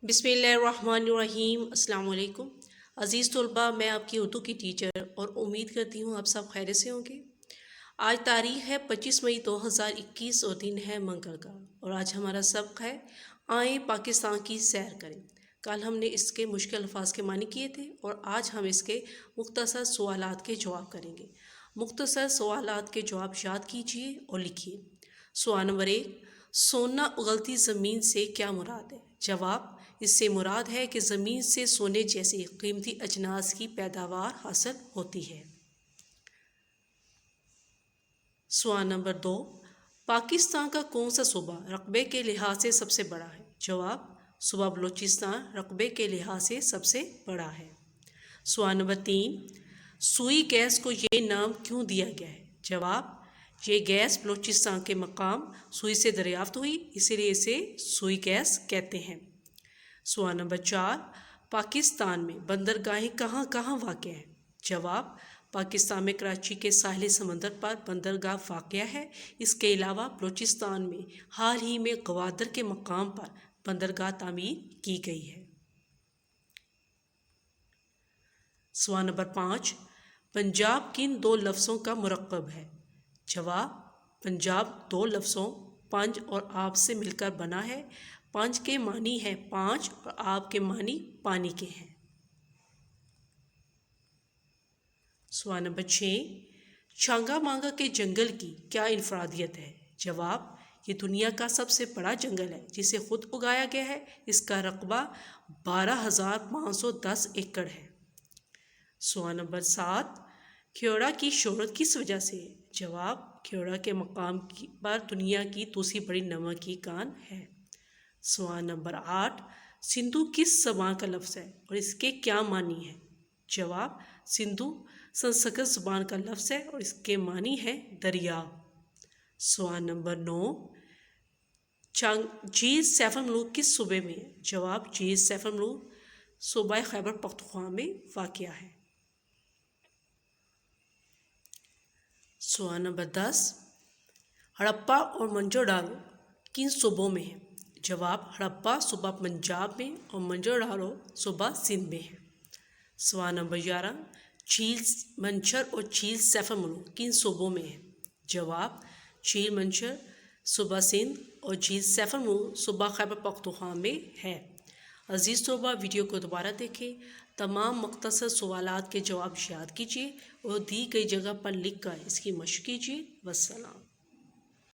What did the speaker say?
بسم اللہ الرحمن الرحیم۔ السلام علیکم عزیز طلباء، میں آپ کی اردو کی ٹیچر اور امید کرتی ہوں آپ سب خیریت سے ہوں گے۔ آج تاریخ ہے 25 مئی 2021 اور دن ہے منگل کا، اور آج ہمارا سبق ہے آئیں پاکستان کی سیر کریں۔ کل ہم نے اس کے مشکل الفاظ کے معنی کیے تھے اور آج ہم اس کے مختصر سوالات کے جواب کریں گے۔ مختصر سوالات کے جواب یاد کیجیے اور لکھیے۔ سوال نمبر 1، سونا اگلتی زمین سے کیا مراد ہے؟ جواب، اس سے مراد ہے کہ زمین سے سونے جیسے قیمتی اجناس کی پیداوار حاصل ہوتی ہے۔ سوال نمبر 2، پاکستان کا کون سا صوبہ رقبے کے لحاظ سے سب سے بڑا ہے؟ جواب، صوبہ بلوچستان رقبے کے لحاظ سے سب سے بڑا ہے۔ سوال نمبر 3، سوئی گیس کو یہ نام کیوں دیا گیا ہے؟ جواب، یہ گیس بلوچستان کے مقام سوئی سے دریافت ہوئی، اسی لیے اسے سوئی گیس کہتے ہیں۔ سوال نمبر 4، پاکستان میں بندرگاہیں کہاں کہاں واقع ہیں؟ جواب، پاکستان میں کراچی کے ساحل سمندر پر بندرگاہ واقع ہے۔ اس کے علاوہ بلوچستان میں حال ہی میں گوادر کے مقام پر بندرگاہ تعمیر کی گئی ہے۔ سوال نمبر 5، پنجاب کن دو لفظوں کا مرکب ہے؟ جواب، پنجاب دو لفظوں پنج اور آب سے مل کر بنا ہے۔ پنج کے معنی ہے پانچ اور آب کے معنی پانی کے ہیں۔ سوال نمبر 6، چانگا مانگا کے جنگل کی کیا انفرادیت ہے؟ جواب، یہ دنیا کا سب سے بڑا جنگل ہے جسے خود اگایا گیا ہے۔ اس کا رقبہ 12,510 ایکڑ ہے۔ سوال نمبر 7، کھیوڑا کی شہرت کس وجہ سے ہے؟ جواب، کھیوڑا کے مقام پر دنیا کی دوسری بڑی نمک کی کان ہے۔ سوال نمبر 8، سندھو کس زبان کا لفظ ہے اور اس کے کیا معنی ہے؟ جواب، سندھو سنسکرت زبان کا لفظ ہے اور اس کے معنی ہے دریا۔ سوال نمبر 9، جھیل سیف الملوک کس صوبے میں ہے؟ جواب، جھیل سیف الملوک صوبہ خیبر پختونخوا میں واقع ہے۔ سوال نمبر 10، ہڑپہ اور منجو ڈارو کن صوبوں میں ہے؟ جواب، ہڑپہ صوبہ پنجاب میں اور منجو ڈارو صوبہ سندھ میں ہے۔ سوال نمبر 11، جھیل منچر اور جھیل سیف الملوک کن صوبوں میں ہے؟ جواب، جھیل منچر صوبہ سندھ اور جھیل سیف الملوک صوبہ خیبر پختونخوا میں ہے۔ عزیز طلباء، ویڈیو کو دوبارہ دیکھیں، تمام مختصر سوالات کے جواب یاد کیجیے اور دی گئی جگہ پر لکھ کر اس کی مشق کیجیے۔ والسلام۔